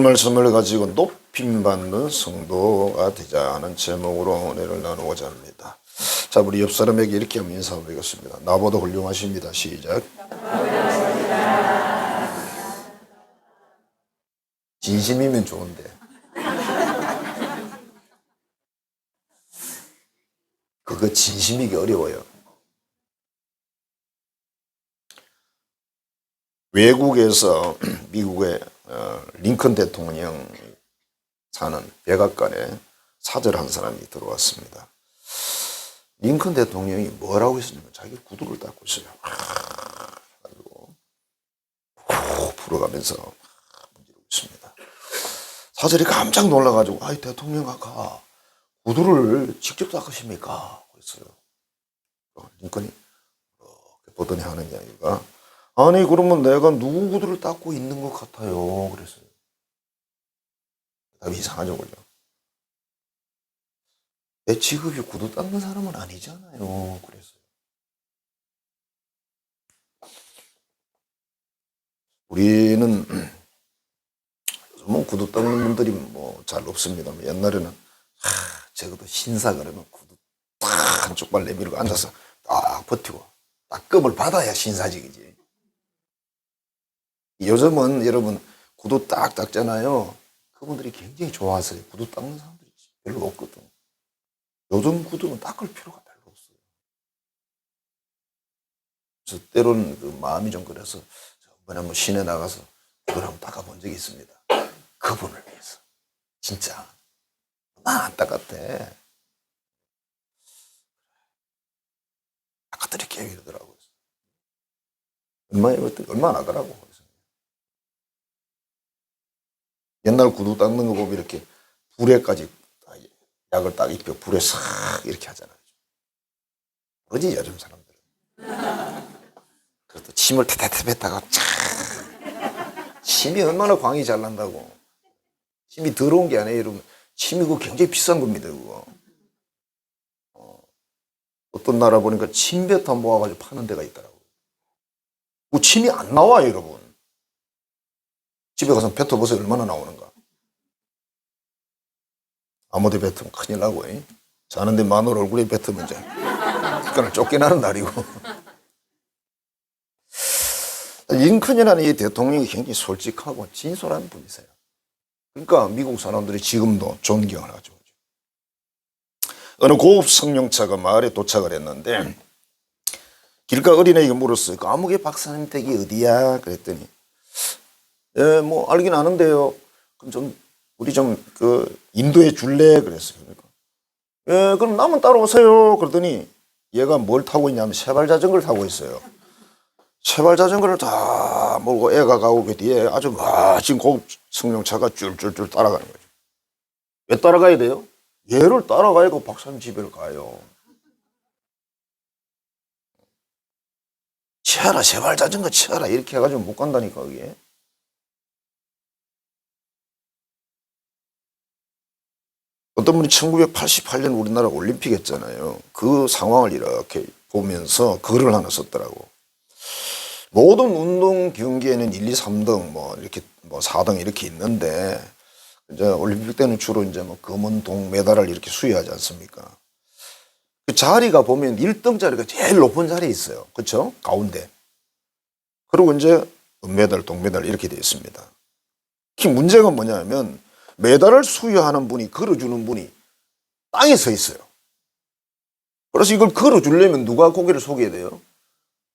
말씀을 가지고 높임받는 성도가 되자 하는 제목으로 은혜를 나누고자 합니다. 자, 우리 옆 사람에게 이렇게 한번 인사드리겠습니다. 나보다 훌륭하십니다. 시작. 진심이면 좋은데 그거 진심이기 어려워요. 외국에서 미국의 링컨 대통령 사는 백악관에 사절한 사람이 들어왔습니다. 링컨 대통령이 뭐라고 했냐면 자기 구두를 닦고 있어요. 그리고 푹 불어가면서 문지르고 있습니다. 사절이 깜짝 놀라가지고 아이 대통령 아까 구두를 직접 닦으십니까? 그랬어요. 링컨이 이렇게 보더니 하는 이야기가 아니 그러면 내가 누구 구두를 닦고 있는 것 같아요. 그랬어요. 답이 이상하죠, 그죠? 내 직업이 구두 닦는 사람은 아니잖아요. 그랬어요. 우리는 뭐 구두 닦는 분들이 뭐 잘 없습니다. 옛날에는 적어도 신사 그러면 구두 딱 한쪽 발 내밀고 앉아서 딱 버티고 닦음을 받아야 신사직이지. 요즘은 여러분 구두 딱 닦잖아요. 그분들이 굉장히 좋아하세요. 구두 닦는 사람들이 별로 없거든. 요즘 구두는 닦을 필요가 별로 없어요. 그래서 때로는 그 마음이 좀 그래서 저번에 한번 시내 나가서 구두를 한번 닦아본 적이 있습니다. 그분을 위해서. 진짜. 나 안 닦았대. 닦아드릴게요 이러더라고요. 얼마 나더라고. 옛날 구두 닦는 거 보면 이렇게 불에까지 약을 딱 입혀 불에 싹 이렇게 하잖아요. 그러지 요즘 사람들은. 그래도 침을 태태태 뱉다가 침이 얼마나 광이 잘 난다고. 침이 더러운 게 아니에요 여러분. 침이 그거 굉장히 비싼 겁니다 그거. 어떤 나라 보니까 침뱉어 모아가지고 파는 데가 있더라고요. 그 침이 안 나와요 여러분. 집에 가서 뱉어보세요. 얼마나 나오는가. 아무데 뱉으면 큰일 나고. 자는데 마누라 얼굴에 뱉으면 이제 그걸 쫓겨나는 날이고. 링컨이라는 이 대통령이 굉장히 솔직하고 진솔한 분이세요. 그러니까 미국 사람들이 지금도 존경을 하죠. 어느 고급 승용차가 마을에 도착을 했는데 길가 어린애에게 물었어요. 아무개 박사님 댁이 어디야? 그랬더니 예, 뭐 알긴 아는데요. 그럼 우리 인도해 줄래? 그랬어요. 그러니까 예, 그럼 나만 따라오세요. 그러더니 얘가 뭘 타고 있냐면 세발 자전거를 타고 있어요. 세발 자전거를 다 몰고 애가 가고 그 뒤에 아주 멋진 고급 승용차가 쫄쫄쫄 따라가는 거죠. 왜 따라가야 돼요? 얘를 따라가야 그 박사님 집에 가요. 치아라 세발 자전거 치아라 이렇게 해가지고 못 간다니까 그게. 어떤 분이 1988년 우리나라 올림픽 했잖아요. 그 상황을 이렇게 보면서 글을 하나 썼더라고. 모든 운동 경기에는 1, 2, 3등 이렇게 4등 이렇게 있는데 이제 올림픽 때는 주로 이제 금은 동 메달을 이렇게 수여하지 않습니까? 그 자리가 보면 1등 자리가 제일 높은 자리에 있어요. 그렇죠? 가운데. 그리고 이제 은메달, 동메달 이렇게 되어 있습니다. 그 문제가 뭐냐면 메달을 수여하는 분이 걸어주는 분이 땅에 서 있어요. 그래서 이걸 걸어주려면 누가 고개를 숙여야 돼요?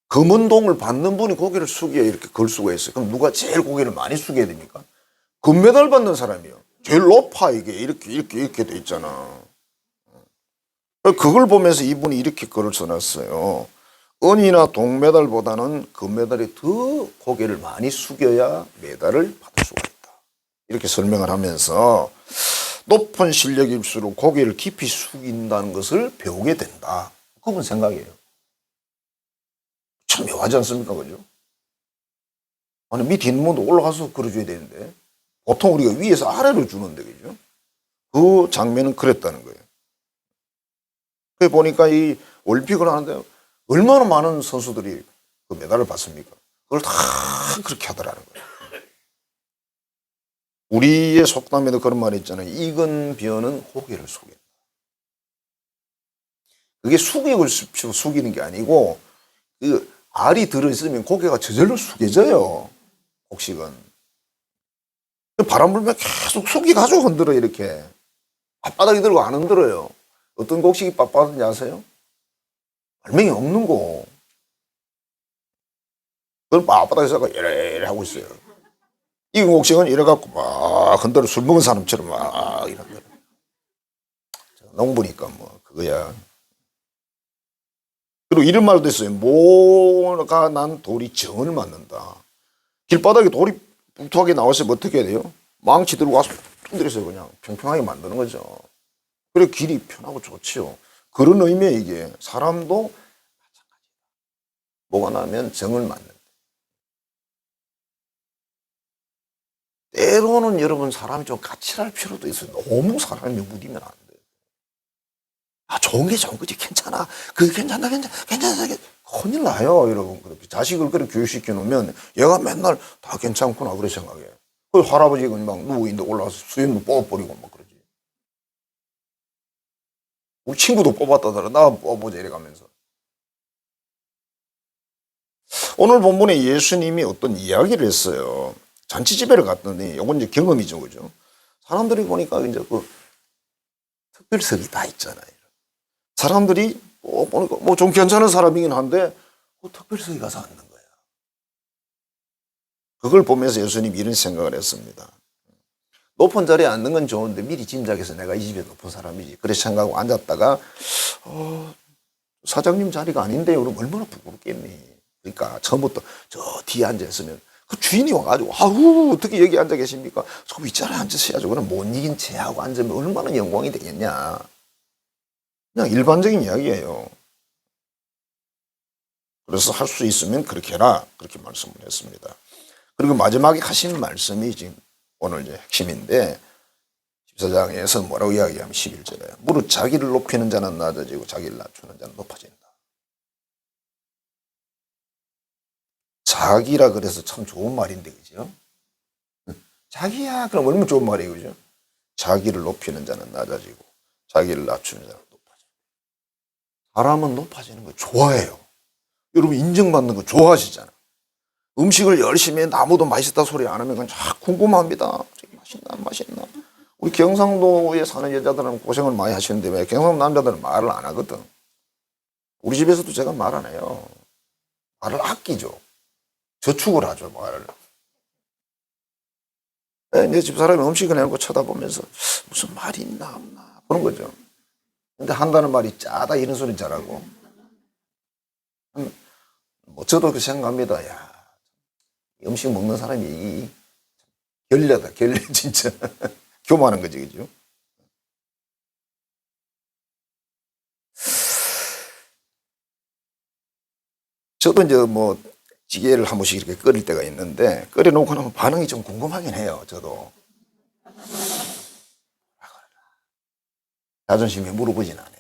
금은동을 받는 분이 고개를 숙여야 이렇게 걸 수가 있어요. 그럼 누가 제일 고개를 많이 숙여야 됩니까? 금메달 받는 사람이요. 제일 높아 이게 이렇게 돼 있잖아. 그걸 보면서 이분이 이렇게 글을 써놨어요. 은이나 동메달보다는 금메달이 더 고개를 많이 숙여야 메달을 받을 수가 있다. 이렇게 설명을 하면서 높은 실력일수록 고개를 깊이 숙인다는 것을 배우게 된다. 그분 생각이에요. 참 묘하지 않습니까? 그죠? 아니, 밑에 있는 분도 올라가서 걸어줘야 되는데 보통 우리가 위에서 아래로 주는데, 그죠? 그 장면은 그랬다는 거예요. 그래 보니까 이 올림픽을 하는데 얼마나 많은 선수들이 그 메달을 받습니까? 그걸 다 그렇게 하더라는 거예요. 우리의 속담에도 그런 말이 있잖아요. 익은 벼는 고개를 숙인다. 그게 숙이고 싶어 숙이는 게 아니고 그 알이 들어있으면 고개가 저절로 숙여져요. 곡식은. 바람 불면 계속 숙여가지고 흔들어 이렇게. 앞바닥에 들고 안 흔들어요. 어떤 곡식이 빳빳한지 아세요? 알맹이 없는 거. 그걸 앞바닥에서 이래 하고 있어요. 익은 곡식은 이래갖고 막 흔들어 술 먹은 사람처럼 막 이런다. 농부니까 뭐 그거야. 그리고 이런 말도 있어요. 모가 난 돌이 정을 맞는다. 길바닥에 돌이 뭉툭하게 나왔으면 어떻게 해야 돼요? 망치 들고 와서 흔들어서 그냥 평평하게 만드는 거죠. 그래 길이 편하고 좋지요. 그런 의미에 이게 사람도 뭐가 나면 정을 맞는다. 때로는 여러분 사람이 좀 까칠할 필요도 있어요. 너무 사람이 무디면 안 돼요. 아 좋은 게 좋은 거지 괜찮아. 그게 괜찮다 괜찮아. 큰일 나요 여러분. 그렇게 자식을 그렇게 교육시켜 놓으면 얘가 맨날 다 괜찮구나 그렇게 생각해. 그 할아버지가 막 누워있는데 올라와서 수염도 뽑아버리고 막 그러지. 우리 친구도 뽑았다더라. 나 뽑아보자 이래가면서. 오늘 본문에 예수님이 어떤 이야기를 했어요. 잔치집회를 갔더니 요건 이제 경험이죠, 그죠? 사람들이 보니까 이제 그 특별석이 다 있잖아요. 사람들이 보니까 뭐 좀 괜찮은 사람이긴 한데 그 특별석에 가서 앉는 거야. 그걸 보면서 예수님이 이런 생각을 했습니다. 높은 자리에 앉는 건 좋은데 미리 짐작해서 내가 이 집에 높은 사람이지. 그렇게 생각하고 앉았다가 사장님 자리가 아닌데 그럼 얼마나 부끄럽겠니. 그러니까 처음부터 저 뒤에 앉아 있으면 그 주인이 와가지고 아우 어떻게 여기 앉아 계십니까? 저 윗자리에 앉으셔야죠. 그럼 못 이긴 채하고 앉으면 얼마나 영광이 되겠냐. 그냥 일반적인 이야기예요. 그래서 할 수 있으면 그렇게 해라. 그렇게 말씀을 했습니다. 그리고 마지막에 하신 말씀이 지금 오늘 이제 핵심인데 14장에서 뭐라고 이야기하면 11절에 무릇 자기를 높이는 자는 낮아지고 자기를 낮추는 자는 높아진다. 자기라 그래서 참 좋은 말인데 그죠? 자기야 그럼 얼마나 좋은 말이에요 그죠? 자기를 높이는 자는 낮아지고 자기를 낮추는 자는 높아져. 사람은 높아지는 거 좋아해요. 여러분 인정받는 거 좋아하시잖아. 음식을 열심히 해 나무도 맛있다 소리 안 하면 그냥 궁금합니다. 맛있나 안 맛있나. 우리 경상도에 사는 여자들은 고생을 많이 하시는데 왜 경상도 남자들은 말을 안 하거든. 우리 집에서도 제가 말 안 해요. 말을 아끼죠. 저축을 하죠 말을. 내 집사람이 음식을 해놓고 쳐다보면서 무슨 말이 있나 없나 보는 거죠. 근데 한다는 말이 짜다 이런 소리 잘하고. 뭐 저도 그 생각합니다. 야, 음식 먹는 사람이 결려다 결려 진짜. 교만한 거지 그죠? 저도 이제 뭐 찌개를 한 번씩 이렇게 끓일 때가 있는데 끓여놓고 나면 반응이 좀 궁금하긴 해요. 저도. 자존심에 무릎보진 않아요.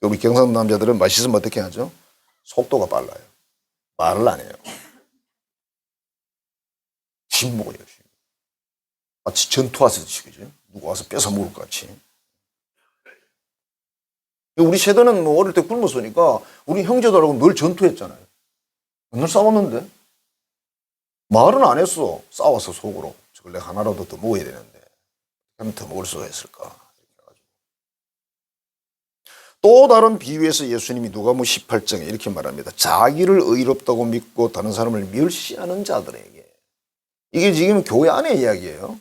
우리 경상도 남자들은 맛있으면 어떻게 하죠? 속도가 빨라요. 말을 안 해요. 침묵을 해요. 마치 전투하듯이 그죠? 누가 와서 뺏어 먹을 것 같이. 우리 세대는 뭐 어릴 때 굶었으니까 우리 형제들하고 늘 전투했잖아요. 맨날 싸웠는데 말은 안 했어. 싸워서 속으로. 저걸 내가 하나라도 더 먹어야 되는데 그럼 더 먹을 수가 있을까. 또 다른 비유에서 예수님이 누가복음 18장에 이렇게 말합니다. 자기를 의롭다고 믿고 다른 사람을 멸시하는 자들에게. 이게 지금 교회 안의 이야기예요.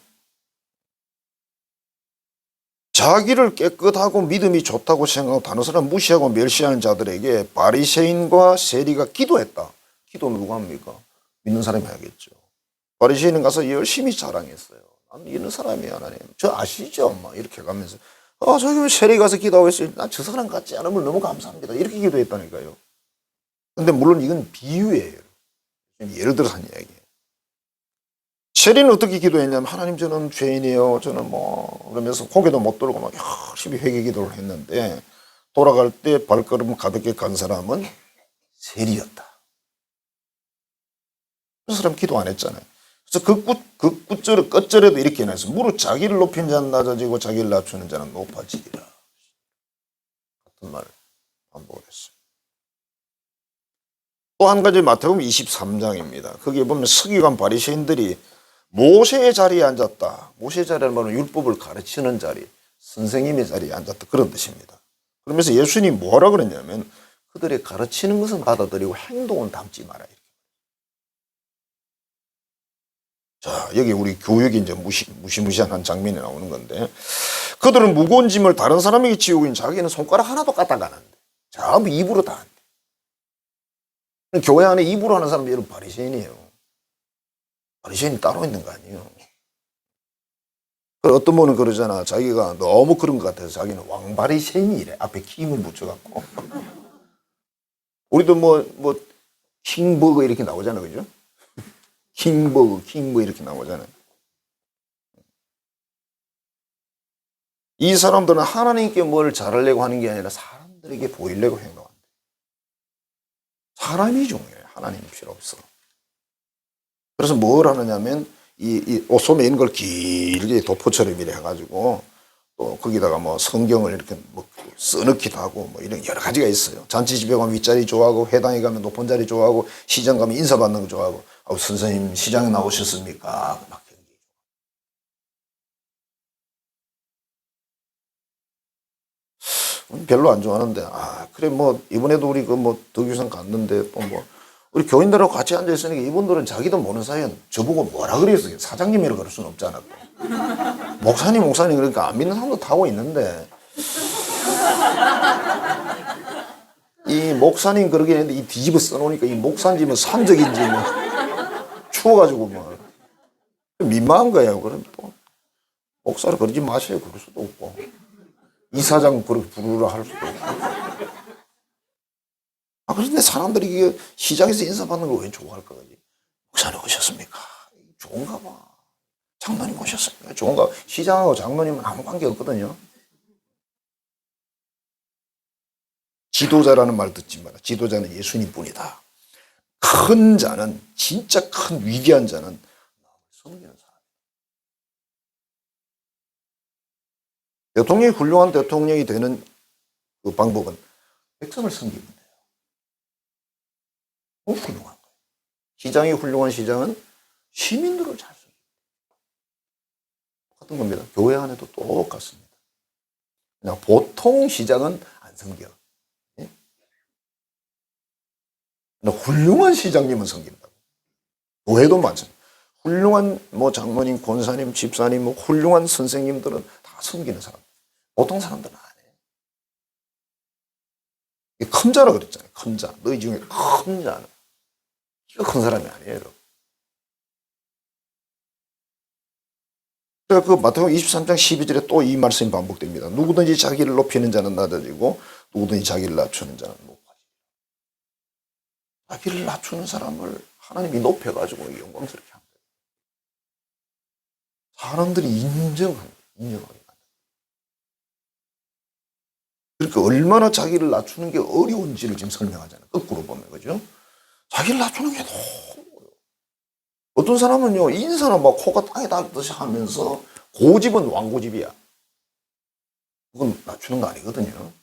자기를 깨끗하고 믿음이 좋다고 생각하고 다른 사람 무시하고 멸시하는 자들에게 바리새인과 세리가 기도했다. 기도는 누가 합니까? 믿는 사람이 해야겠죠. 바리새인은 가서 열심히 자랑했어요. 나는 이런 사람이야 하나님. 저 아시죠? 막 이렇게 가면서 저기 세리 가서 기도하고 있어요. 난 저 사람 같지 않으면 너무 감사합니다. 이렇게 기도했다니까요. 근데 물론 이건 비유예요. 예를 들어서 한 이야기예요. 세리는 어떻게 기도했냐면 하나님 저는 죄인이에요. 저는 뭐 그러면서 고개도 못 들고 막 열심히 회개 기도를 했는데 돌아갈 때 발걸음 가볍게 간 사람은 세리였다. 그 사람 기도 안 했잖아요. 그래서 그 끝절에도 이렇게 해놨어요. 무릇 자기를 높이는 자는 낮아지고 자기를 낮추는 자는 높아지리라. 같은 말을 반복을 했어요. 또 한 가지 마태복음 23장입니다. 거기에 보면 서기관 바리새인들이 모세의 자리에 앉았다. 모세의 자리라는 말은 율법을 가르치는 자리, 선생님의 자리에 앉았다. 그런 뜻입니다. 그러면서 예수님이 뭐라 그랬냐면 그들의 가르치는 것은 받아들이고 행동은 담지 마라. 자, 여기 우리 교육이 이제 무시무시한 한 장면이 나오는 건데, 그들은 무거운 짐을 다른 사람에게 지우고 자기는 손가락 하나도 까딱하는데 전부 입으로 다 한대. 교회 안에 입으로 하는 사람들이 여러분 바리새인이에요. 바리새인이 따로 있는 거 아니에요. 어떤 분은 그러잖아. 자기가 너무 그런 것 같아서 자기는 왕바리새인이래. 앞에 킹을 붙여갖고. 우리도 킹버거 이렇게 나오잖아, 그죠? 킹버거 이렇게 나오잖아요. 이 사람들은 하나님께 뭘 잘하려고 하는 게 아니라 사람들에게 보이려고 행동한다. 사람이 중요해요. 하나님 필요 없어. 그래서 뭘 하느냐면 이 옷소매 이런 걸 길게 도포처럼 이렇게 해가지고 또 거기다가 성경을 이렇게 써넣기도 하고 이런 여러 가지가 있어요. 잔치집에 가면 윗자리 좋아하고 회당에 가면 높은 자리 좋아하고 시장 가면 인사받는 거 좋아하고 선생님 시장에 나오셨습니까? 막 별로 안 좋아하는데 그래 이번에도 우리 덕유산 갔는데 또 우리 교인들하고 같이 앉아 있으니까 이분들은 자기도 모르는 사이에 저보고 뭐라 그랬어요. 사장님이라고 그럴 수는 없잖아. 목사님 그러니까 안 믿는 사람도 타고 있는데 이 목사님 그러긴 했는데 이 뒤집어 써놓으니까 이 목사님은 산적인지 추워가지고 민망한 거예요. 그럼 또 목사를 그러지 마세요. 그럴 수도 없고 이사장 부르라 할 수도 없고. 그런데 사람들이 이게 시장에서 인사받는 걸 왜 좋아할까? 목사님 오셨습니까? 좋은가 봐. 장로님 오셨습니까? 좋은가? 시장하고 장로님은 아무 관계 없거든요. 지도자라는 말 듣지 마라. 지도자는 예수님 뿐이다. 큰 자는, 진짜 큰 위대한 자는 섬기는 사람. 대통령이 훌륭한 대통령이 되는 그 방법은 백성을 섬기면 돼요. 훌륭한 거예요. 시장이 훌륭한 시장은 시민들을 잘 섬깁니다. 똑같은 겁니다. 교회 안에도 똑같습니다. 그냥 보통 시장은 안 섬겨. 예? 훌륭한 시장님은 섬긴다고. 교회도 마찬가지입니다. 훌륭한 장로님, 권사님, 집사님, 훌륭한 선생님들은 다 섬기는 사람. 보통 사람들은 안 해요. 큰 자라 그랬잖아요. 큰 자. 너희 중에 큰 자는. 이거 큰 사람이 아니에요, 여러분. 그 마태복음 23장 12절에 또 이 말씀이 반복됩니다. 누구든지 자기를 높이는 자는 낮아지고 누구든지 자기를 낮추는 자는 높아지고. 자기를 낮추는 사람을 하나님이 높여가지고 영광스럽게 합니다. 사람들이 인정하게. 그러니까 얼마나 자기를 낮추는 게 어려운지를 지금 설명하잖아요. 거꾸로 보면, 그죠? 자기를 낮추는 게 너무 어려워. 어떤 사람은요, 인사는 코가 땅에 닿듯이 하면서 고집은 왕고집이야. 그건 낮추는 거 아니거든요.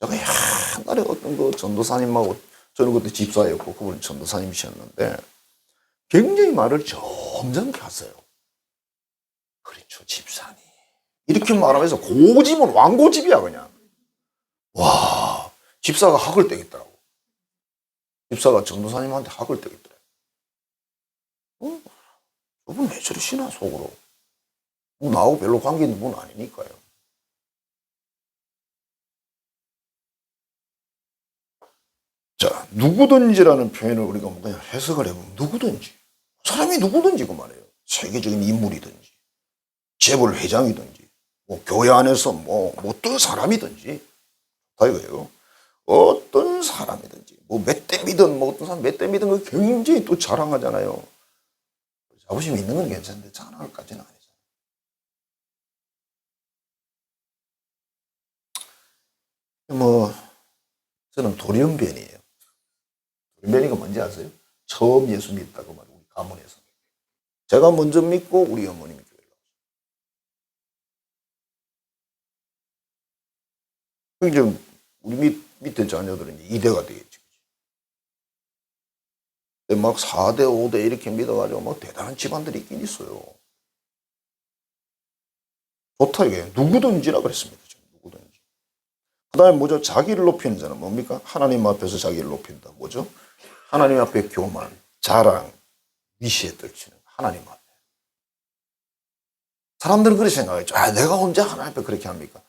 제가 옛날에 어떤 그 전도사님하고, 저는 그때 집사였고, 그분은 전도사님이셨는데, 굉장히 말을 점잖게 하세요. 그렇죠, 집사님. 이렇게 말하면서 고집은 왕고집이야, 그냥. 와, 집사가 학을 떼겠더라고. 집사가 전도사님한테 학을 떼겠더라고. 저분 왜 저러시나, 속으로. 나하고 별로 관계 있는 분 아니니까요. 자, 누구든지라는 표현을 우리가 그냥 해석을 해보면 누구든지. 사람이 누구든지 그 말이에요. 세계적인 인물이든지, 재벌 회장이든지, 교회 안에서 어떤 사람이든지, 다 이거예요. 어떤 사람이든지, 몇 대미든, 어떤 사람 몇 대미든 그 굉장히 또 자랑하잖아요. 자부심이 있는 건 괜찮은데 자랑할까지는 아니잖아요. 저는 돌연변이에요. 돌연변이가 뭔지 아세요? 처음 예수 믿다고 말이고 가문에서. 제가 먼저 믿고 우리 어머님이 교회를 나왔어요. 이제 우리 밑에 자녀들은 이제 2대가 되겠지. 막 4대, 5대 이렇게 믿어가지고 막 대단한 집안들이 있긴 있어요. 좋다 이게. 누구든지라 그랬습니다. 누구든지. 그 다음에 뭐죠? 자기를 높이는 자는 뭡니까? 하나님 앞에서 자기를 높인다. 뭐죠? 하나님 앞에 교만, 자랑, 위시에 떨치는 하나님 앞에. 사람들은 그렇게 생각하죠. 아, 내가 언제 하나님 앞에 그렇게 합니까?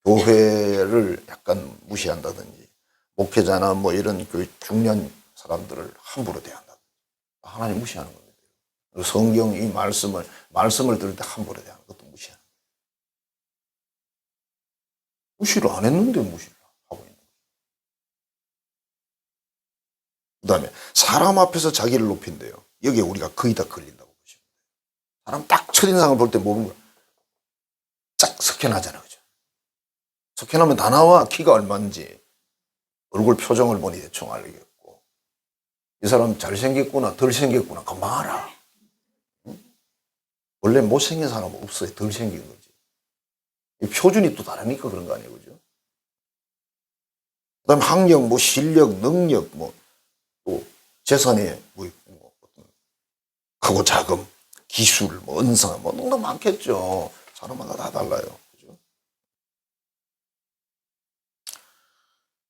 교회를 약간 무시한다든지, 목회자나 뭐 이런 그 중요한 사람들을 함부로 대한다. 하나님 무시하는 겁니다. 성경 이 말씀을 들을 때 함부로 대하는 것도 무시하는 거예요. 무시를 안 했는데 무시를 하고 있는 거예요. 그 다음에 사람 앞에서 자기를 높인대요. 여기에 우리가 거의 다 걸린다고 보시면 돼요. 사람 딱 첫인상을 볼 때 모르는 거야. 쫙 석현하잖아. 그죠? 석현하면 다 나와. 키가 얼마인지. 얼굴 표정을 보니 대충 알겠고. 이 사람 잘생겼구나, 덜 생겼구나. 금방 알아. 원래 못생긴 사람은 없어요. 덜 생긴 거지. 표준이 또 다르니까 그런 거 아니에요. 그죠? 그 다음 학력, 뭐 실력, 능력, 뭐 또 재산에 뭐 크고 작음, 기술, 뭐 은사, 뭐 너무 많겠죠. 사람마다 다 달라요. 그죠?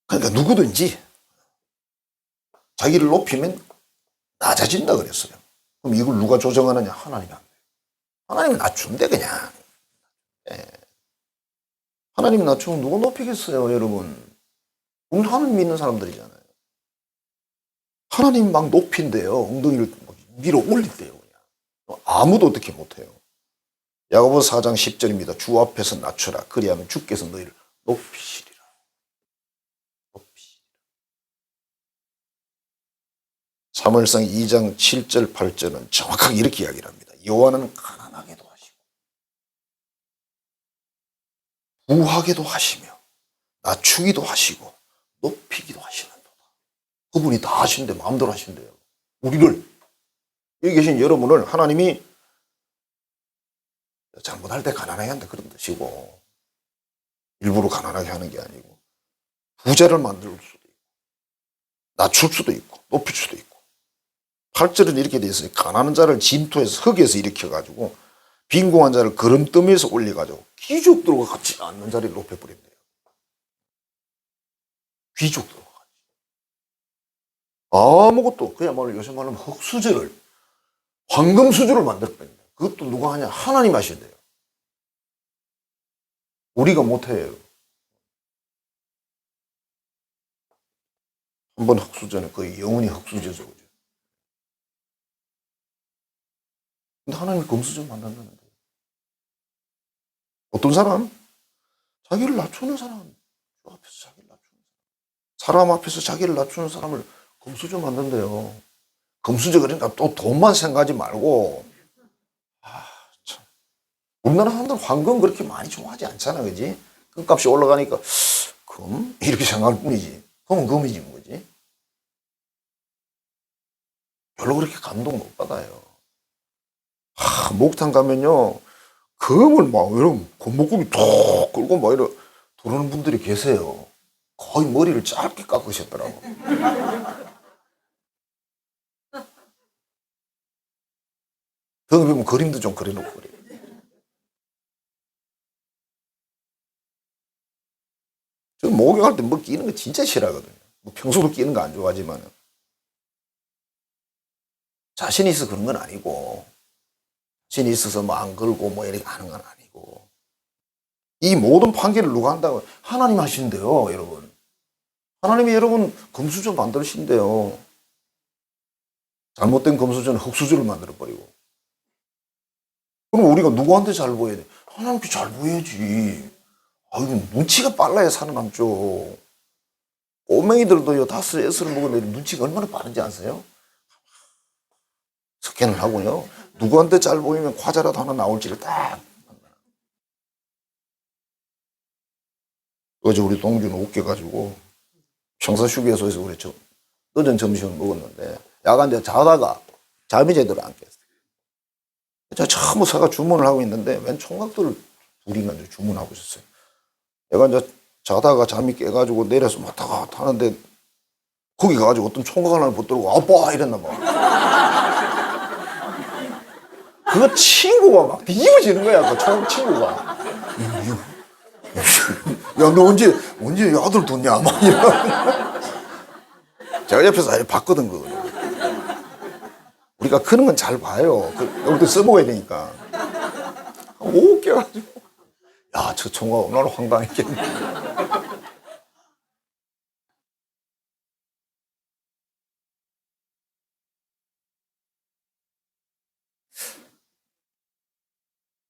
그러니까 누구든지 자기를 높이면 낮아진다 그랬어요. 그럼 이걸 누가 조정하느냐? 하나님이 안 돼요. 하나님이 낮춘대 그냥. 예. 하나님이 낮추면 누가 높이겠어요, 여러분? 우리 하나님 믿는 사람들이잖아요. 하나님 막 높인대요. 엉덩이를 밀어 올린대요. 그냥. 아무도 어떻게 못해요. 야고보서 4장 10절입니다. 주 앞에서 낮추라. 그리하면 주께서 너희를 높이시리라. 높이시리라. 사무엘상 2장 7절 8절은 정확하게 이렇게 이야기를 합니다. 여호와는 가난하게도 하시고 부하게도 하시며 낮추기도 하시고 높이기도 하시는도다. 그분이 다 하신대. 마음대로 하신대요. 우리를, 여기 계신 여러분을 하나님이 잘못할 때 가난하게 한다 그런 뜻이고, 일부러 가난하게 하는 게 아니고, 부자를 만들 수도 있고, 낮출 수도 있고, 높일 수도 있고. 8절은 이렇게 되어 있어요. 가난한 자를 진토에서 흙에서 일으켜가지고 빈궁한 자를 거름더미에서 올려가지고 귀족들과 같이 앉는 자리를 높여버린대요. 귀족들과 같이. 아무것도, 그야말로 요새 말하면 흙수저를, 황금수저를 만들어버린다. 그것도 누가 하냐? 하나님 하신대요. 우리가 못해요. 한번 흙수저는 거의 영원히 흙수저죠. 그죠? 근데 하나님이 금수저 만든다는데. 어떤 사람? 자기를 낮추는 사람. 주 앞에서 자기를 낮추는 사람 앞에서 자기를 낮추는 사람을 금수저 만든대요. 금수저 그러니까 또 돈만 생각하지 말고. 아, 참. 우리나라 사람들 황금 그렇게 많이 좋아하지 않잖아. 그지? 금값이 올라가니까 금? 이렇게 생각할 뿐이지. 금은 금이지 뭐지? 별로 그렇게 감동 못 받아요. 목욕탕 가면요, 금을 막 이런 금목걸이 톡 끌고 막 이러 도는 분들이 계세요. 거의 머리를 짧게 깎으셨더라고. 등에 보면 그림도 좀 그려놓고 그래요. 저 목욕할 때 뭐 끼는 거 진짜 싫어하거든요. 뭐 평소도 끼는 거 안 좋아하지만 자신이 있어서 그런 건 아니고, 자신이 있어서 뭐 안 걸고 뭐 이렇게 하는 건 아니고, 이 모든 판결을 누가 한다고? 하나님 하신대요, 여러분. 하나님이 여러분 금수저 만드신대요. 잘못된 금수저는 흙수저를 만들어버리고. 그럼 우리가 누구한테 잘 보여야 돼? 하나님께 잘 보여야지. 아유, 눈치가 빨라야 살아남죠. 꼬맹이들도요, 5, 6을 먹었는데 눈치가 얼마나 빠른지 아세요? 스캔을 하고요. 누구한테 잘 보이면 과자라도 하나 나올지를 딱. 어제 우리 동주는 웃겨가지고 평사휴게소에서 우리 늦은 점심을 먹었는데 야간 이제 자다가 잠이 제대로 안 깼어요. 제가 처음 서가 주문을 하고 있는데 웬 총각들을 둘인가 이제 주문하고 있었어요. 내가 이제 자다가 잠이 깨가지고 내려서 왔다 갔다 하는데 거기 가가지고 어떤 총각 하나를 붙들고 아빠 이랬나 봐. 그거 친구가 막 뒤집어지는 거야. 그 총 친구가. 야, 너 언제 아들 뒀냐? 막 이러. 제가 옆에서 아예 봤거든, 그거. 우리가 그런 건 잘 봐요. 여기도 써먹어야 되니까. 웃겨가지고. 야, 저 총각 얼마나 황당했겠네.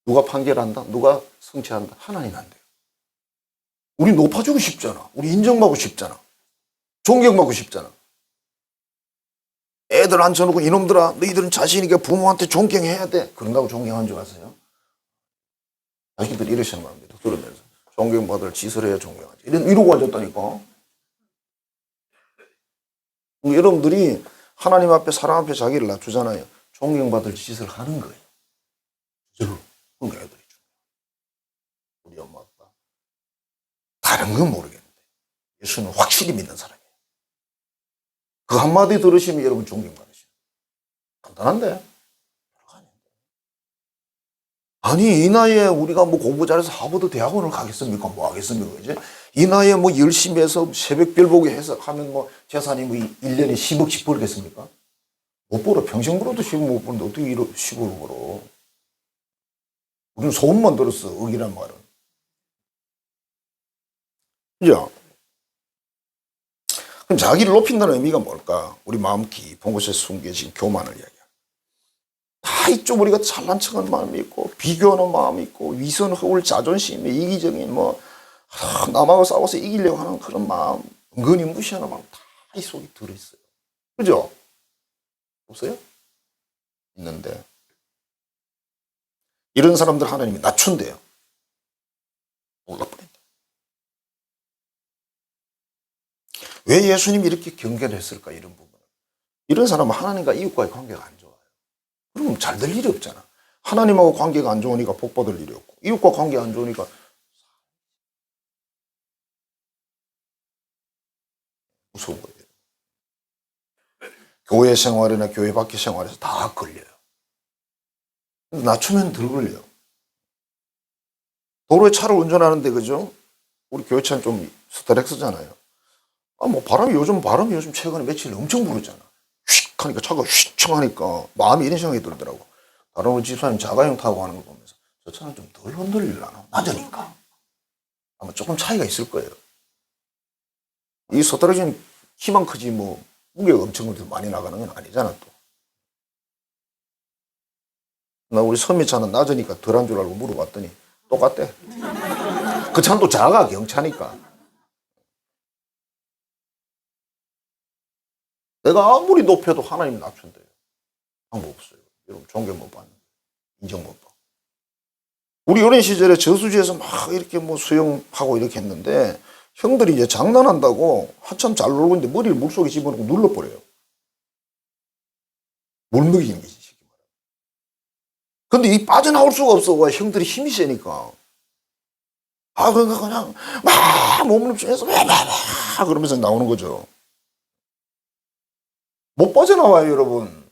누가 판결한다? 누가 성취한다? 하나님 한대요. 우리 높아지고 싶잖아. 우리 인정받고 싶잖아. 존경받고 싶잖아. 애들 앉혀놓고 이놈들아 너희들은 자신이니까 부모한테 존경해야 돼. 그런다고 존경한 줄 아세요? 자식들이 이러시는 겁니다. 들으면서. 존경받을 짓을 해야 존경하지. 이러고 앉았다니까. 여러분들이 하나님 앞에 사람 앞에 자기를 낮추잖아요. 존경받을 짓을 하는 거예요. 그러니까 애들이 우리 엄마 아빠 다른 건 모르겠는데 예수는 확실히 믿는 사람이에요. 그 한마디 들으시면 여러분 존경받으시죠. 간단한데. 아니 이 나이에 우리가 뭐 공부 잘해서 하버드 대학원을 가겠습니까? 뭐 하겠습니까? 이제 이 나이에 뭐 열심히 해서 새벽별 보기 해서 하면 뭐 재산이 뭐 1년에 10억씩 벌겠습니까? 못 벌어. 평생 벌어도 10억 못 버는데 어떻게 10억을 벌어? 우리는 소문만 들었어. 억이란 말은. 그죠? 그럼 자기를 높인다는 의미가 뭘까? 우리 마음 깊은 곳에 숨겨진 교만을 이야기합니다. 다 있죠. 우리가 잘난 척하는 마음이 있고 비교하는 마음이 있고 위선, 허울, 자존심, 이기적인 남하고 싸워서 이기려고 하는 그런 마음, 은근히 무시하는 마음 다 이 속에 들어있어요. 그죠? 없어요? 있는데 이런 사람들 하나님이 낮춘대요. 몰라버린다. 왜 예수님이 이렇게 경계를 했을까? 이런 부분은. 이런 사람은 하나님과 이웃과의 관계가 안 좋아요. 그럼 잘 될 일이 없잖아. 하나님하고 관계가 안 좋으니까 복 받을 일이 없고 이웃과 관계가 안 좋으니까 무서운 거예요. 교회 생활이나 교회 밖의 생활에서 다 걸려요. 낮추면 덜 걸려요. 도로에 차를 운전하는데 그죠? 우리 교회차는 좀 스트렉스잖아요. 바람이 요즘 최근에 며칠 엄청 불었잖아. 휙 하니까 차가 휙청 하니까 마음이 이런 생각이 들더라고. 다른 우리 집사님 자가용 타고 가는 거 보면서 저 차는 좀 덜 흔들리려나? 낮으니까. 아마 조금 차이가 있을 거예요. 이 스트렉스는 키만 크지 뭐 무게가 엄청 많이 나가는 건 아니잖아 또. 나 우리 선미 차는 낮으니까 덜한 줄 알고 물어봤더니 똑같대. 그 차는 또 자가 경차니까. 내가 아무리 높여도 하나님 낮춘대요. 방법 없어요. 여러분 존경 못 받는, 인정 못 받고. 우리 어린 시절에 저수지에서 막 이렇게 뭐 수영하고 이렇게 했는데 형들이 이제 장난한다고 한참 잘 놀고 있는데 머리를 물속에 집어넣고 눌러버려요. 물 먹이는 게 쉽게 말하면. 근데 이 빠져나올 수가 없어. 왜? 형들이 힘이 세니까. 그러니까 그냥 막 몸을 펴서 그러면서 나오는 거죠. 못 빠져나와요, 여러분.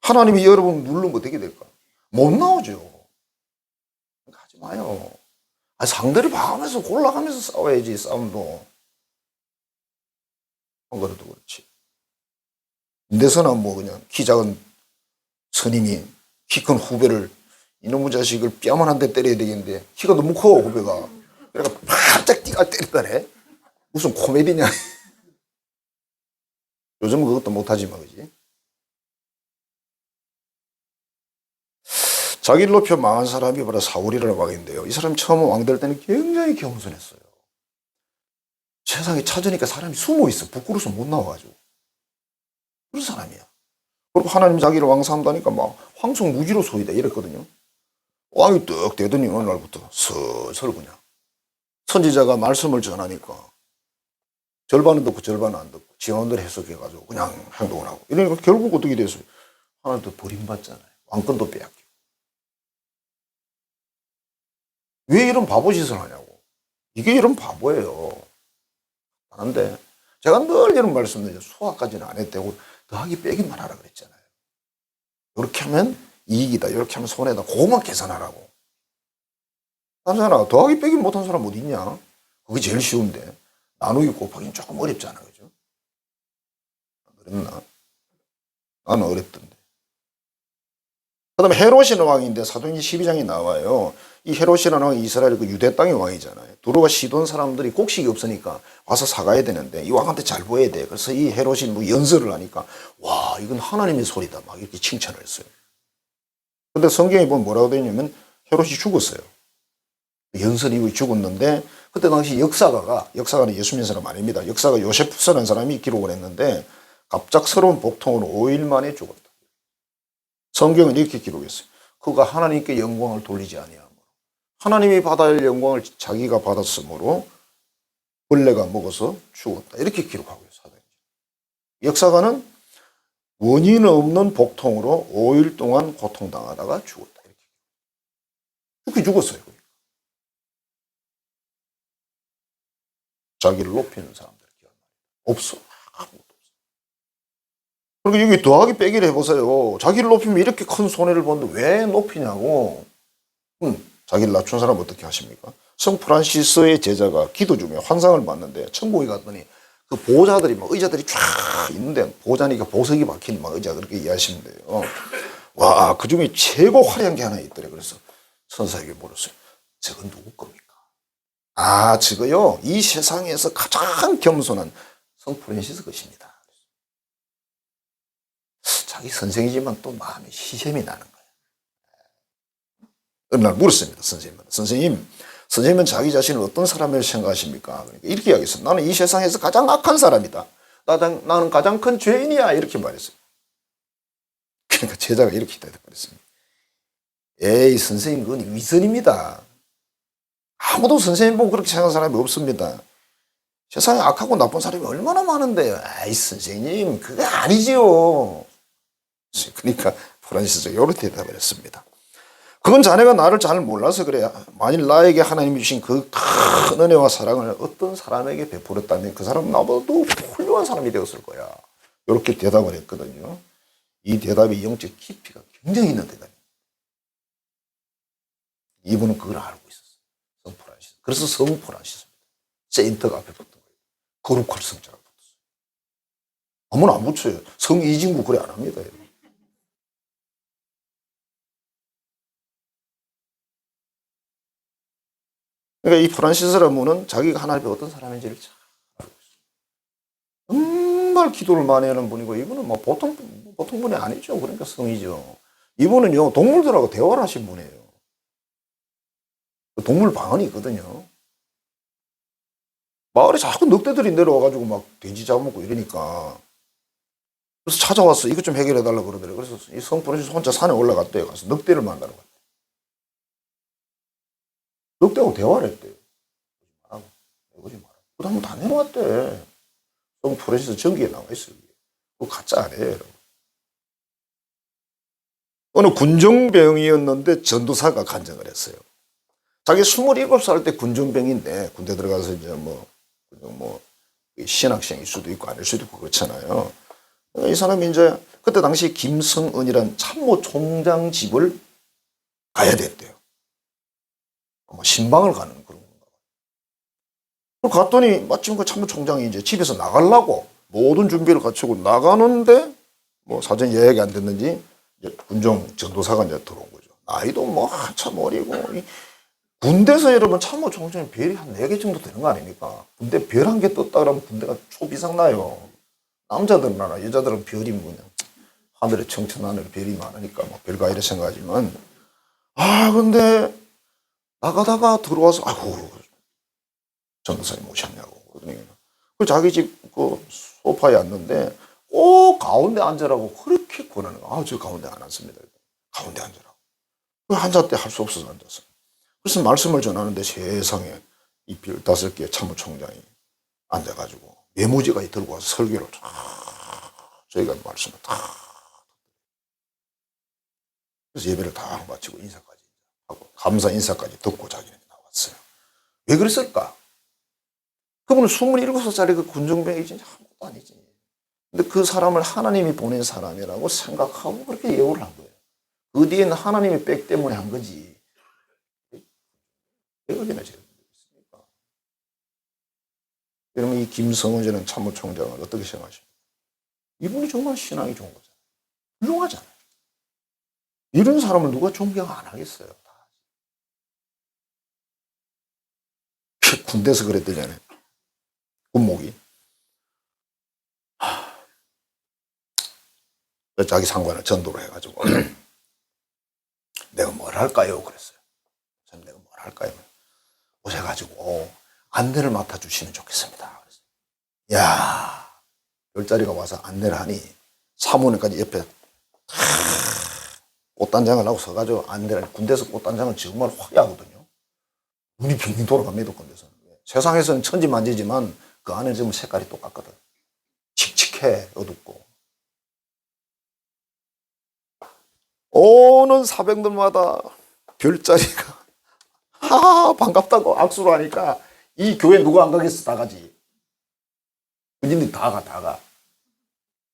하나님이 여러분 누르면 어떻게 될까? 못 나오죠. 그러니까 하지 마요. 상대를 봐가면서 골라가면서 싸워야지, 싸움도. 안 그래도 그렇지. 내서나 뭐 그냥 키 작은 선임이 키 큰 후배를 이놈의 자식을 뺨을 한 대 때려야 되겠는데 키가 너무 커 후배가. 그래가 바짝 뛰가 때리더래. 무슨 코미디냐. 요즘은 그것도 못하지만 그지. 자기를 높여 망한 사람이 바로 사울이라는 왕인데요. 이 사람이 처음 왕 될 때는 굉장히 겸손했어요. 세상에 찾으니까 사람이 숨어 있어. 부끄러워서 못 나와가지고. 그런 사람이야. 그리고 하나님 자기를 왕 삼다니까 막 황송무지로 소이다 이랬거든요. 왕이 떡 되더니 어느 날부터 슬슬 그냥 선지자가 말씀을 전하니까 절반은 듣고 절반은 안 듣고 지원들 해석해가지고 그냥 행동을 하고 이러니까 결국 어떻게 됐어요? 하나 더 버림받잖아요. 왕권도 빼앗기고. 왜 이런 바보 짓을 하냐고. 이게 이런 바보예요. 하는데 제가 늘 이런 말씀드려요. 수학까지는 안 했다고 더하기 빼기만 하라 그랬잖아요. 이렇게 하면 이익이다. 이렇게 하면 손해다. 그것만 계산하라고. 한 사람 더하기 빼기 못한 사람 어디 있냐? 그게 제일 쉬운데 나누기 곱하기는 조금 어렵잖아. 그죠? 어렵나? 나는 어렵던데. 그 다음에 헤롯이라는 왕인데 사도행전 12장이 나와요. 이 헤롯이라는 왕이 이스라엘 그 유대 땅의 왕이잖아요. 두로와 시돈 사람들이 곡식이 없으니까 와서 사가야 되는데 이 왕한테 잘 보여야 돼. 그래서 이 헤롯이 뭐 연설을 하니까 와 이건 하나님의 소리다 막 이렇게 칭찬을 했어요. 근데 성경에 보면 뭐라고 되어 있냐면 헤롯이 죽었어요. 연설 이후에 죽었는데 그때 당시 역사가는 예수 믿는 사람 아닙니다. 역사가 요세푸스라는 사람이 기록을 했는데 갑작스러운 복통으로 5일 만에 죽었다. 성경은 이렇게 기록했어요. 그가 하나님께 영광을 돌리지 아니하므로 하나님이 받아야 할 영광을 자기가 받았으므로 벌레가 먹어서 죽었다. 이렇게 기록하고 있어요. 사도행전. 역사가는 원인 없는 복통으로 5일 동안 고통당하다가 죽었다. 이렇게 죽었어요. 자기를 높이는 사람들 없어. 아무것도 없어. 그리고 여기 더하기 빼기를 해보세요. 자기를 높이면 이렇게 큰 손해를 보는데 왜 높이냐고. 자기를 낮춘 사람 어떻게 하십니까? 성 프란시스의 제자가 기도 중에 환상을 봤는데 천국에 갔더니 그 보호자들이 막 의자들이 쫙 있는데 보호자니까 보석이 박힌 막 의자 그렇게 이해하시면 돼요. 와, 그 중에 최고 화려한 게 하나 있더래. 그래서 선사에게 물었어요. 저건 누구 겁니까? 아, 저거요. 이 세상에서 가장 겸손한 성 프란시스 것입니다. 자기 선생이지만 또 마음에 시샘이 나는 거예요. 어느 날 물었습니다. 선생님은 자기 자신을 어떤 사람이라고 생각하십니까? 그러니까 이렇게 이야기했어요. 나는 이 세상에서 가장 악한 사람이다. 나는 가장 큰 죄인이야. 이렇게 말했어요. 그러니까 제자가 이렇게 대답했습니다. 에이, 선생님, 그건 위선입니다. 아무도 선생님 보고 그렇게 생각하는 사람이 없습니다. 세상에 악하고 나쁜 사람이 얼마나 많은데요. 아이, 선생님, 그게 아니지요. 그러니까 프란시스가 이렇게 대답을 했습니다. 그건 자네가 나를 잘 몰라서 그래. 만일 나에게 하나님이 주신 그 큰 은혜와 사랑을 어떤 사람에게 베풀었다면 그 사람은 나보다도 훌륭한 사람이 되었을 거야. 이렇게 대답을 했거든요. 이 대답의 영적 깊이가 굉장히 있는 대답입니다. 이분은 그걸 알고 있었어요. 성 프란시스. 그래서 성 프란시스입니다. 세인트가 앞에 붙은 거예요. 거룩할 성자가 붙었어요. 아무나 안 붙여요. 성 이진구 그래 안 합니다. 여러분. 그러니까 이 프란시스라는 분은 자기가 하나님의 어떤 사람인지를 잘 알고 있어요. 정말 기도를 많이 하는 분이고 이분은 뭐 보통 분이 아니죠. 그러니까 성이죠. 이분은요 동물들하고 대화를 하신 분이에요. 동물 방언이 있거든요. 마을에 자꾸 늑대들이 내려와가지고 막 돼지 잡아먹고 이러니까 그래서 찾아왔어. 이것 좀 해결해달라고 그러더래요. 그래서 이 성 프란시스 혼자 산에 올라갔대요. 가서 늑대를 만나러 갔대요. 늑대하고 대화를 했대요. 오지 마라. 그거 한번 다 내려왔대. 성 프란시스 전기에 나와 있어요. 그거 가짜 아니에요, 여러분. 어느 군정병이었는데 전도사가 간증을 했어요. 자기 27살 때 군정병인데 군대 들어가서 이제 뭐 신학생일 수도 있고 아닐 수도 있고 그렇잖아요. 이 사람이 이제 그때 당시 김성은이란 참모총장 집을 가야 됐대요. 신방을 가는 그런 건가 봐요. 갔더니 마침 그 참모총장이 이제 집에서 나가려고 모든 준비를 갖추고 나가는데 뭐 사전 예약이 안 됐는지 이제 군정 전도사가 이제 들어온 거죠. 나이도 뭐 한참 어리고 군대에서 여러분 참모총장이 별이 한 4개 정도 되는 거 아닙니까? 군대 별 1개 떴다 그러면 군대가 초비상 나요. 남자들은 알아. 여자들은 별이 뭐냐. 하늘에 청천하늘에 별이 많으니까 뭐 별과 이래 생각하지만 근데 나가다가 들어와서 아이고 전도사님 오셨냐고 그러더니 그 자기 집 그 소파에 앉는데 꼭 가운데 앉으라고 그렇게 권하는 거야. 저 가운데 안 앉습니다. 가운데 앉으라고. 앉았대 할 수 없어서 앉았어. 그래서 말씀을 전하는데 세상에 이 별 5개 참모총장이 앉아가지고 메모지까지 들고 와서 설교를 쫙 저희가 말씀을 다 그래서 예배를 다 마치고 인사까지 하고 감사 인사까지 듣고 자기는 나왔어요. 왜 그랬을까? 그분은 27살의 그 군정병이지 아무것도 아니지. 근데 그 사람을 하나님이 보낸 사람이라고 생각하고 그렇게 예우를 한 거예요. 그 뒤에는 하나님의 백 때문에 한 거지. 왜 그렇게나 잘했습니까? 여러분 이 김성원이라는 참모총장을 어떻게 생각하십니까? 이분이 정말 신앙이 좋은 거잖아요. 훌륭하잖아요. 이런 사람을 누가 존경 안 하겠어요. 군대에서 그랬더니 군목이 자기 상관을 전도를 해가지고 내가 뭘 할까요? 그랬어요. 내가 뭘 할까요? 오셔가지고 안내를 맡아주시면 좋겠습니다. 그랬어요. 야, 별자리가 와서 안내를 하니 사모님까지 옆에 꽃단장을 하고 서가지고 안내를 군대에서 꽃단장은 정말 화려하거든요. 눈이 빙빙 돌아갑니다. 군대에서는. 세상에서는 천지만지지만 그 안에 지금 색깔이 똑같거든. 칙칙해 어둡고. 오는 사병들마다 별자리가 반갑다고 악수를 하니까 이 교회 누가 안 가겠어? 다 가지. 군인들이 다 가.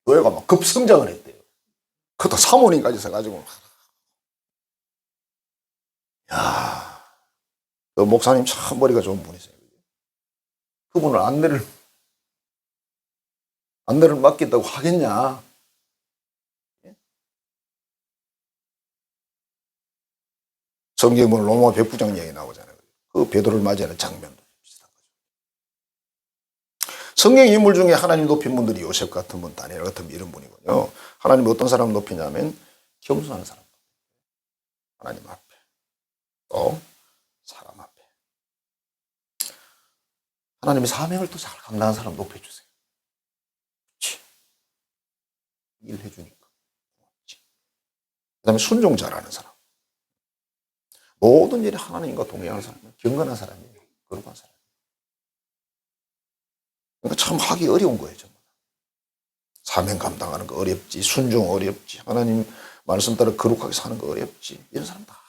교회가 막 급성장을 했대요. 그것도 사모님까지 서가지고. 야, 그 목사님 참 머리가 좋은 분이세요. 그분을 안내를 맡긴다고 하겠냐? 성경에 보면 로마 백부장 얘기 나오잖아요. 그 베드로를 맞이하는 장면도 비슷한 거죠. 성경 인물 중에 하나님 높인 분들이 요셉 같은 분, 다니엘 같은 분 이런 분이거든요. 하나님이 어떤 사람을 높이냐면 겸손한 사람. 하나님 앞에 또 사람 앞에 하나님의 사명을 또 잘 감당하는 사람 높여주세요. 그렇지. 일해주니까. 그 다음에 순종 잘하는 사람. 모든 일에 하나님과 동행하는 사람, 경건한 사람이에요. 거룩한 사람. 그러니까 참 하기 어려운 거예요. 정말. 사명 감당하는 거 어렵지, 순종 어렵지, 하나님 말씀 따라 거룩하게 사는 거 어렵지. 이런 사람 다.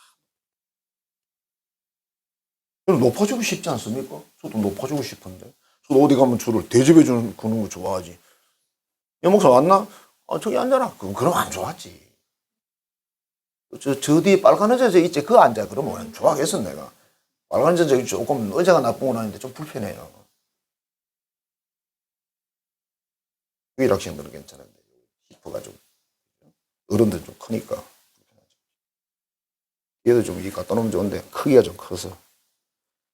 높아지고 싶지 않습니까? 저도 높아지고 싶은데. 저도 어디 가면 저를 대접해 주는 거 좋아하지. 야, 목사 왔나? 저기 앉아라. 그럼 안 좋아하지. 저 뒤에 빨간 의자 있지? 그거 앉아. 그러면 좋아하겠어, 내가. 빨간 의자 조금 의자가 나쁜 건 아닌데 좀 불편해요. 유일학생들은 괜찮은데, 히프가 좀, 어른들은 좀 크니까. 얘도 좀 이 갖다 놓으면 좋은데, 크기가 좀 커서.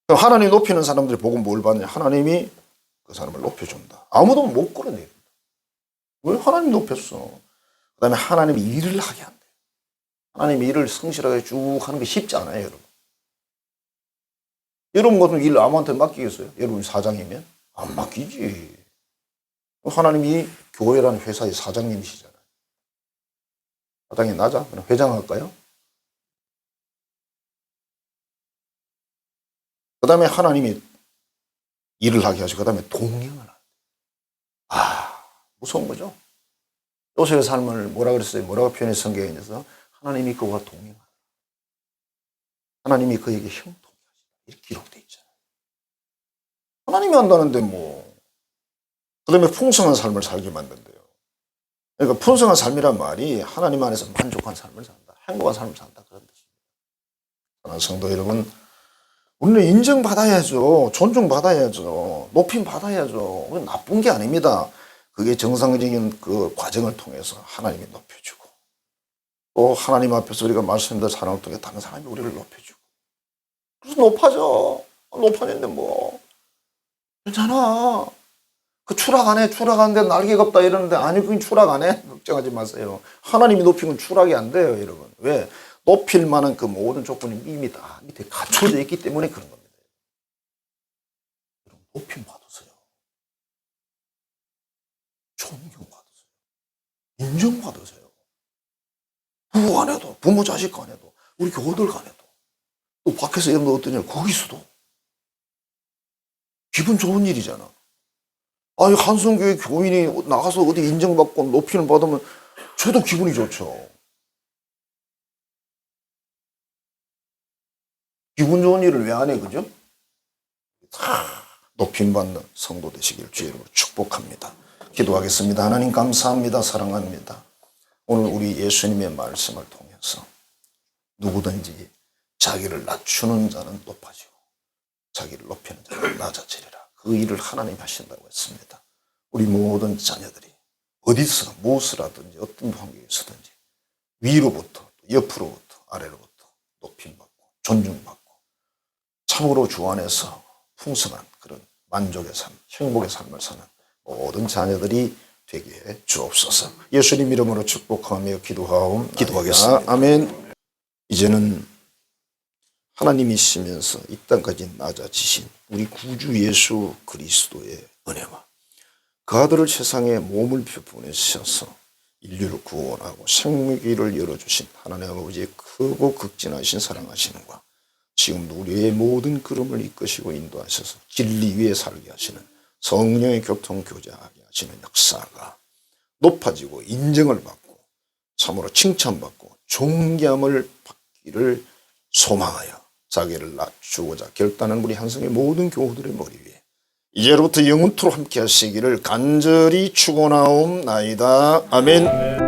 하나님 높이는 사람들이 보고 뭘 받냐? 하나님이 그 사람을 높여준다. 아무도 못 끌어내린다. 왜 하나님 높였어? 그 다음에 하나님이 일을 하게 한다. 하나님이 일을 성실하게 쭉 하는 게 쉽지 않아요, 여러분. 여러분 같은 일 아무한테 맡기겠어요? 여러분이 사장이면? 안 맡기지. 하나님이 교회라는 회사의 사장님이시잖아요. 사장이 나자? 그럼 회장 할까요? 그 다음에 하나님이 일을 하게 하시고, 그 다음에 동행을 한다. 무서운 거죠? 요셉의 삶을 뭐라 그랬어요? 뭐라고 표현해서 성경에서? 하나님이 그와 동행한다. 하나님이 그에게 형통하시다. 이렇게 기록되어 있잖아요. 하나님이 한다는데 뭐. 그 다음에 풍성한 삶을 살게 만든대요. 그러니까 풍성한 삶이란 말이 하나님 안에서 만족한 삶을 산다. 행복한 삶을 산다. 그런 뜻입니다. 사랑하는 성도 여러분, 우리는 인정받아야죠. 존중받아야죠. 높임받아야죠. 그건 나쁜 게 아닙니다. 그게 정상적인 그 과정을 통해서 하나님이 높여주고, 또 하나님 앞에서 우리가 말씀드린 사랑을 통해 다른 사람이 우리를 높여주고, 그래서 높아졌는데 뭐 괜찮아. 그 추락 안 해. 추락하는데 날개가 없다 이러는데 아니 그건 추락 안 해. 걱정하지 마세요. 하나님이 높이면 추락이 안 돼요, 여러분. 왜? 높일 만한 그 모든 조건이 이미 다 밑에 갖춰져 있기 때문에 그런 겁니다. 여러분, 높임 받으세요. 존경 받으세요. 인정 받으세요. 부부 간에도, 부모 자식 간에도, 우리 교우들 간에도, 또 밖에서 여러분 어떠냐, 거기서도 기분 좋은 일이잖아. 아니, 한성교회 교인이 나가서 어디 인정받고 높이를 받으면 저도 기분이 좋죠. 기분 좋은 일을 왜 안 해, 그죠? 다 높임받는 성도 되시길 주의 이름으로 축복합니다. 기도하겠습니다. 하나님 감사합니다. 사랑합니다. 오늘 우리 예수님의 말씀을 통해서 누구든지 자기를 낮추는 자는 높아지고 자기를 높이는 자는 낮아지리라. 그 일을 하나님이 하신다고 했습니다. 우리 모든 자녀들이 어디서 무엇을 하든지 어떤 환경에서든지 위로부터 옆으로부터 아래로부터 높임받고 존중받고 참으로 주 안에서 풍성한 그런 만족의 삶, 행복의 삶을 사는 모든 자녀들이 되게 해 주옵소서. 예수님 이름으로 축복하며 기도하겠습니다. 아멘. 이제는 하나님이시면서 이 땅까지 낮아지신 우리 구주 예수 그리스도의 은혜와 그 아들을 세상에 몸을 보내셔서 인류를 구원하고 생명길을 열어주신 하나님 아버지의 크고 극진하신 사랑하시는과 지금도 우리의 모든 걸음을 이끄시고 인도하셔서 진리 위에 살게 하시는 성령의 교통교제하게 하시는 역사가 높아지고 인정을 받고 참으로 칭찬받고 존귀함을 받기를 소망하여 자기를 낮추고자 결단한 우리 한성의 모든 교우들의 머리 위에 이제로부터 영원토록 함께 하시기를 간절히 축원하옵나이다. 아멘.